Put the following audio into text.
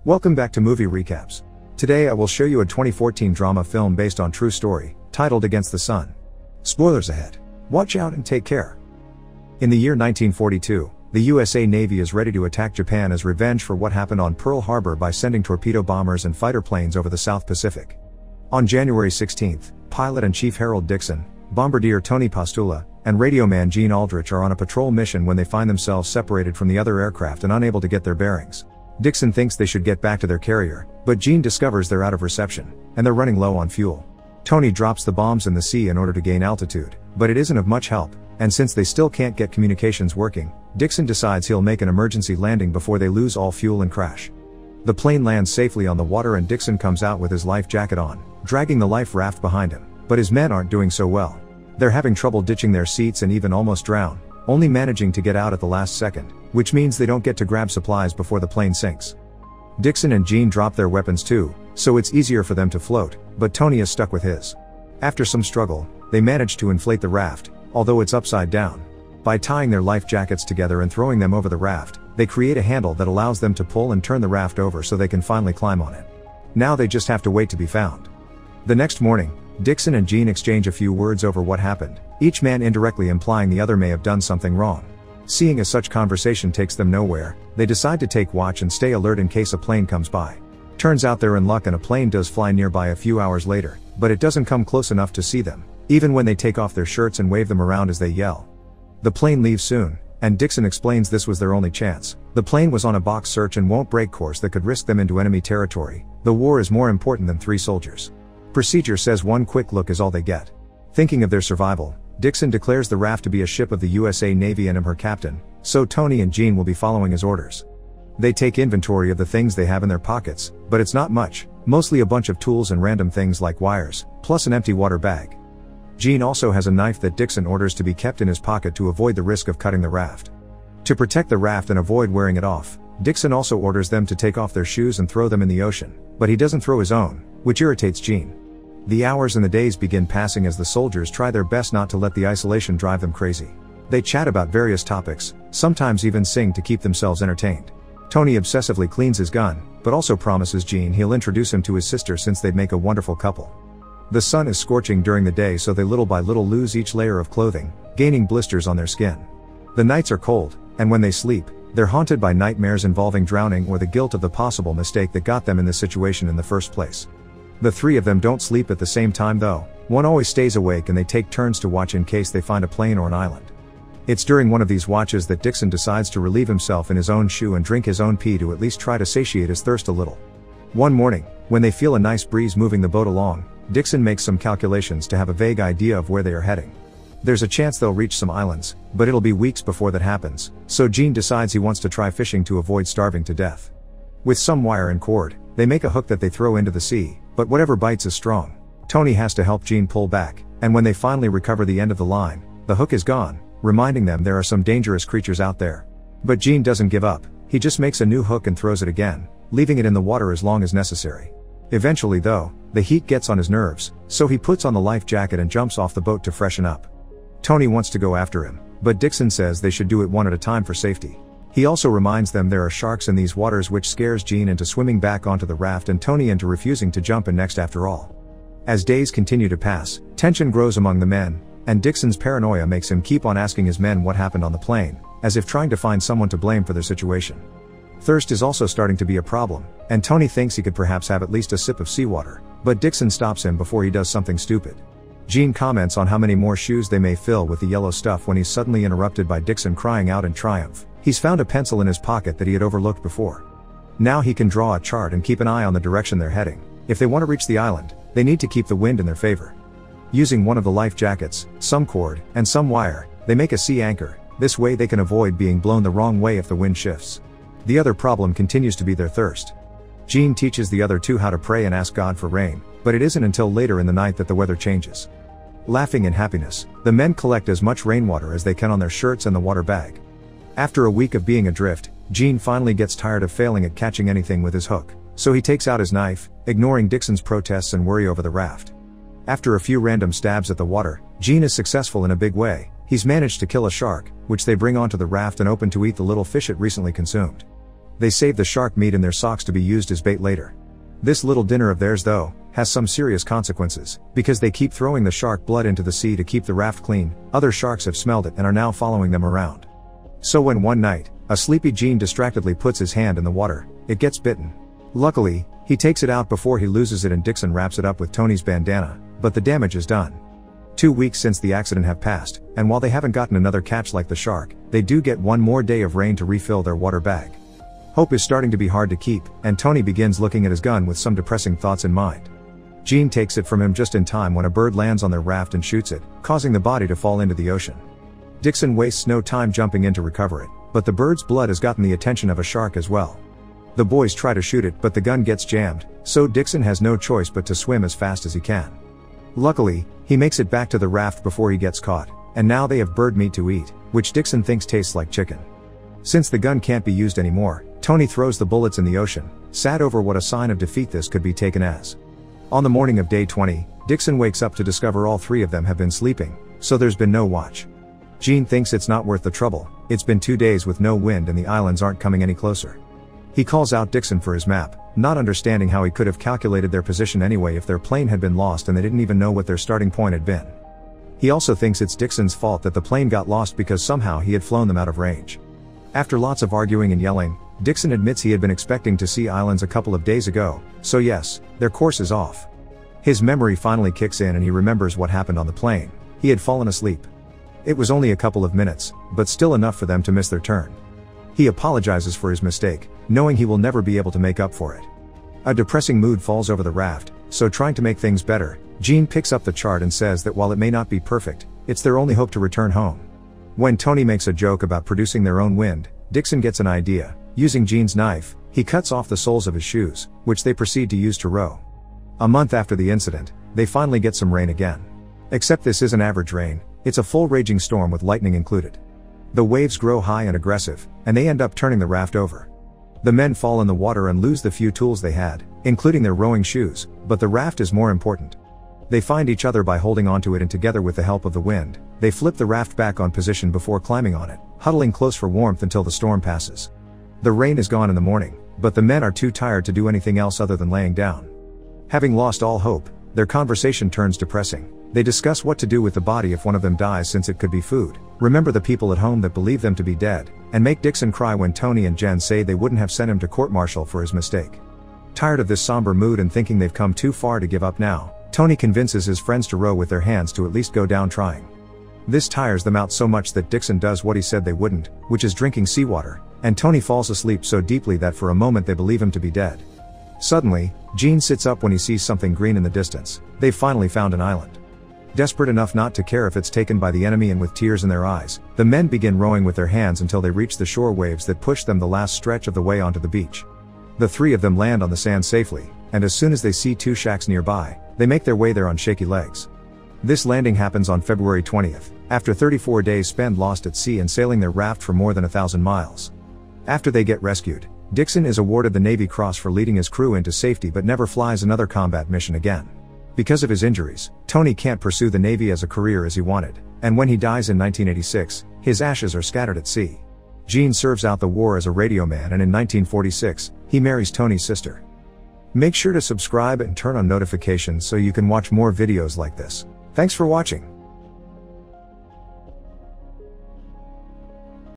Welcome back to Movie Recaps. Today I will show you a 2014 drama film based on true story, titled Against the Sun. Spoilers ahead. Watch out and take care. In the year 1942, the USA Navy is ready to attack Japan as revenge for what happened on Pearl Harbor by sending torpedo bombers and fighter planes over the South Pacific. On January 16, pilot and Chief Harold Dixon, bombardier Tony Postula, and radioman Gene Aldrich are on a patrol mission when they find themselves separated from the other aircraft and unable to get their bearings. Dixon thinks they should get back to their carrier, but Gene discovers they're out of reception, and they're running low on fuel. Tony drops the bombs in the sea in order to gain altitude, but it isn't of much help, and since they still can't get communications working, Dixon decides he'll make an emergency landing before they lose all fuel and crash. The plane lands safely on the water and Dixon comes out with his life jacket on, dragging the life raft behind him, but his men aren't doing so well. They're having trouble ditching their seats and even almost drown, only managing to get out at the last second, which means they don't get to grab supplies before the plane sinks. Dixon and Gene drop their weapons too, so it's easier for them to float, but Tony is stuck with his. After some struggle, they manage to inflate the raft, although it's upside down. By tying their life jackets together and throwing them over the raft, they create a handle that allows them to pull and turn the raft over so they can finally climb on it. Now they just have to wait to be found. The next morning, Dixon and Gene exchange a few words over what happened, each man indirectly implying the other may have done something wrong. Seeing as such conversation takes them nowhere, they decide to take watch and stay alert in case a plane comes by. Turns out they're in luck and a plane does fly nearby a few hours later, but it doesn't come close enough to see them, even when they take off their shirts and wave them around as they yell. The plane leaves soon, and Dixon explains this was their only chance. The plane was on a box search and won't break course that could risk them into enemy territory. The war is more important than 3 soldiers. Procedure says one quick look is all they get. Thinking of their survival, Dixon declares the raft to be a ship of the USA Navy and him her captain, so Tony and Gene will be following his orders. They take inventory of the things they have in their pockets, but it's not much, mostly a bunch of tools and random things like wires, plus an empty water bag. Gene also has a knife that Dixon orders to be kept in his pocket to avoid the risk of cutting the raft. To protect the raft and avoid wearing it off, Dixon also orders them to take off their shoes and throw them in the ocean, but he doesn't throw his own, which irritates Gene. The hours and the days begin passing as the soldiers try their best not to let the isolation drive them crazy. They chat about various topics, sometimes even sing to keep themselves entertained. Tony obsessively cleans his gun, but also promises Gene he'll introduce him to his sister since they'd make a wonderful couple. The sun is scorching during the day, so they little by little lose each layer of clothing, gaining blisters on their skin. The nights are cold, and when they sleep, they're haunted by nightmares involving drowning or the guilt of the possible mistake that got them in this situation in the first place. The 3 of them don't sleep at the same time though, one always stays awake and they take turns to watch in case they find a plane or an island. It's during one of these watches that Dixon decides to relieve himself in his own shoe and drink his own pee to at least try to satiate his thirst a little. One morning, when they feel a nice breeze moving the boat along, Dixon makes some calculations to have a vague idea of where they are heading. There's a chance they'll reach some islands, but it'll be weeks before that happens, so Gene decides he wants to try fishing to avoid starving to death. With some wire and cord, they make a hook that they throw into the sea, but whatever bites is strong. Tony has to help Gene pull back, and when they finally recover the end of the line, the hook is gone, reminding them there are some dangerous creatures out there. But Gene doesn't give up, he just makes a new hook and throws it again, leaving it in the water as long as necessary. Eventually though, the heat gets on his nerves, so he puts on the life jacket and jumps off the boat to freshen up. Tony wants to go after him, but Dixon says they should do it one at a time for safety. He also reminds them there are sharks in these waters, which scares Gene into swimming back onto the raft and Tony into refusing to jump in next after all. As days continue to pass, tension grows among the men, and Dixon's paranoia makes him keep on asking his men what happened on the plane, as if trying to find someone to blame for their situation. Thirst is also starting to be a problem, and Tony thinks he could perhaps have at least a sip of seawater, but Dixon stops him before he does something stupid. Gene comments on how many more shoes they may fill with the yellow stuff when he's suddenly interrupted by Dixon crying out in triumph. He's found a pencil in his pocket that he had overlooked before. Now he can draw a chart and keep an eye on the direction they're heading. If they want to reach the island, they need to keep the wind in their favor. Using one of the life jackets, some cord, and some wire, they make a sea anchor. This way they can avoid being blown the wrong way if the wind shifts. The other problem continues to be their thirst. Gene teaches the other 2 how to pray and ask God for rain, but it isn't until later in the night that the weather changes. Laughing in happiness, the men collect as much rainwater as they can on their shirts and the water bag. After a week of being adrift, Gene finally gets tired of failing at catching anything with his hook, so he takes out his knife, ignoring Dixon's protests and worry over the raft. After a few random stabs at the water, Gene is successful in a big way. He's managed to kill a shark, which they bring onto the raft and open to eat the little fish it recently consumed. They save the shark meat in their socks to be used as bait later. This little dinner of theirs, though, has some serious consequences, because they keep throwing the shark blood into the sea to keep the raft clean. Other sharks have smelled it and are now following them around. So when one night, a sleepy Gene distractedly puts his hand in the water, it gets bitten. Luckily, he takes it out before he loses it and Dixon wraps it up with Tony's bandana, but the damage is done. 2 weeks since the accident have passed, and while they haven't gotten another catch like the shark, they do get one more day of rain to refill their water bag. Hope is starting to be hard to keep, and Tony begins looking at his gun with some depressing thoughts in mind. Gene takes it from him just in time when a bird lands on their raft and shoots it, causing the body to fall into the ocean. Dixon wastes no time jumping in to recover it, but the bird's blood has gotten the attention of a shark as well. The boys try to shoot it, but the gun gets jammed, so Dixon has no choice but to swim as fast as he can. Luckily, he makes it back to the raft before he gets caught, and now they have bird meat to eat, which Dixon thinks tastes like chicken. Since the gun can't be used anymore, Tony throws the bullets in the ocean, sad over what a sign of defeat this could be taken as. On the morning of day 20, Dixon wakes up to discover all 3 of them have been sleeping, so there's been no watch. Gene thinks it's not worth the trouble. It's been 2 days with no wind and the islands aren't coming any closer. He calls out Dixon for his map, not understanding how he could have calculated their position anyway if their plane had been lost and they didn't even know what their starting point had been. He also thinks it's Dixon's fault that the plane got lost because somehow he had flown them out of range. After lots of arguing and yelling, Dixon admits he had been expecting to see islands a couple of days ago, so yes, their course is off. His memory finally kicks in and he remembers what happened on the plane. He had fallen asleep. It was only a couple of minutes, but still enough for them to miss their turn. He apologizes for his mistake, knowing he will never be able to make up for it. A depressing mood falls over the raft, so trying to make things better, Gene picks up the chart and says that while it may not be perfect, it's their only hope to return home. When Tony makes a joke about producing their own wind, Dixon gets an idea. Using Gene's knife, he cuts off the soles of his shoes, which they proceed to use to row. A month after the incident, they finally get some rain again. Except this isn't average rain, it's a full raging storm with lightning included. The waves grow high and aggressive, and they end up turning the raft over. The men fall in the water and lose the few tools they had, including their rowing shoes, but the raft is more important. They find each other by holding onto it, and together with the help of the wind, they flip the raft back on position before climbing on it, huddling close for warmth until the storm passes. The rain is gone in the morning, but the men are too tired to do anything else other than laying down. Having lost all hope, their conversation turns depressing. They discuss what to do with the body if one of them dies, since it could be food, remember the people at home that believe them to be dead, and make Dixon cry when Tony and Jen say they wouldn't have sent him to court-martial for his mistake. Tired of this somber mood and thinking they've come too far to give up now, Tony convinces his friends to row with their hands to at least go down trying. This tires them out so much that Dixon does what he said they wouldn't, which is drinking seawater, and Tony falls asleep so deeply that for a moment they believe him to be dead. Suddenly, Gene sits up when he sees something green in the distance. They've finally found an island. Desperate enough not to care if it's taken by the enemy and with tears in their eyes, the men begin rowing with their hands until they reach the shore waves that push them the last stretch of the way onto the beach. The 3 of them land on the sand safely, and as soon as they see 2 shacks nearby, they make their way there on shaky legs. This landing happens on February 20th, after 34 days spent lost at sea and sailing their raft for more than 1,000 miles. After they get rescued, Dixon is awarded the Navy Cross for leading his crew into safety but never flies another combat mission again. Because of his injuries, Tony can't pursue the Navy as a career as he wanted, and when he dies in 1986, his ashes are scattered at sea. Gene serves out the war as a radio man, and in 1946, he marries Tony's sister. Make sure to subscribe and turn on notifications so you can watch more videos like this. Thanks for watching.